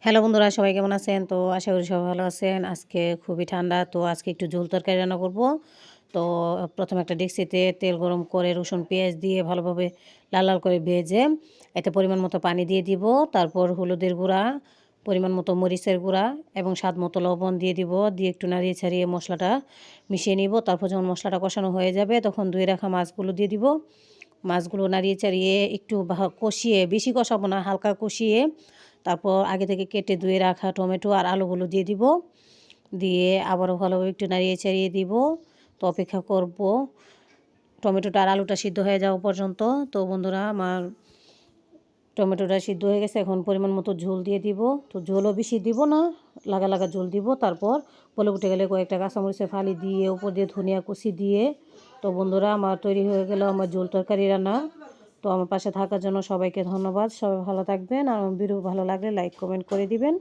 Hello বন্ধুরা, সবাই কেমন আছেন? তো আশা করি সবাই ভালো আছেন। আজকে খুবই ঠান্ডা, তো আজকে একটু ঝোল তরকারি রান্না করব। তো প্রথমে একটা ডেকচিতে তেল গরম করে রসুন পেঁয়াজ দিয়ে ভালোভাবে লাল লাল করে ভেজে এতে পরিমাণ মতো পানি দিয়ে দিব। তারপর হলুদের গুঁড়া, পরিমাণ মতো মরিচের গুঁড়া এবং স্বাদ মতো লবণ দিয়ে দিব। দিয়ে একটু নাড়িয়ে ছাড়িয়ে মশলাটা মিশিয়ে নিব। তারপর যখন মশলাটা কষানো হয়ে যাবে তখন ধুয়ে রাখা মাছগুলো দিয়ে দিব। মাছগুলো নাড়িয়ে চাড়িয়ে একটু কষিয়ে, বেশি কষাবো না, হালকা কষিয়ে তারপর আগে থেকে কেটে ধুয়ে রাখা টমেটো আর আলুগুলো দিয়ে দিব। দিয়ে আবারও ভালোভাবে একটু নাড়িয়ে চাড়িয়ে দিব। তো অপেক্ষা করব টমেটোটা আর আলুটা সিদ্ধ হয়ে যাওয়া পর্যন্ত। তো বন্ধুরা, আমার টমেটোটা সিদ্ধ হয়ে গেছে, এখন পরিমাণ মতো ঝোল দিয়ে দিব। তো ঝোলও বেশি দিব না, লাগা লাগা ঝোল দিব। তারপর বলে উঠে গেলে কয়েকটা কাঁচামরিচের ফালি দিয়ে উপর দিয়ে ধনিয়া কুচি দিয়ে, তো বন্ধুরা আমার তৈরি হয়ে গেল আমার ঝোল তরকারি রান্না। তো আমার পাশে থাকার জন্য সবাইকে ধন্যবাদ। সবাই ভালো থাকবেন, আর ভিডিও ভালো লাগলে লাইক কমেন্ট করে দিবেন।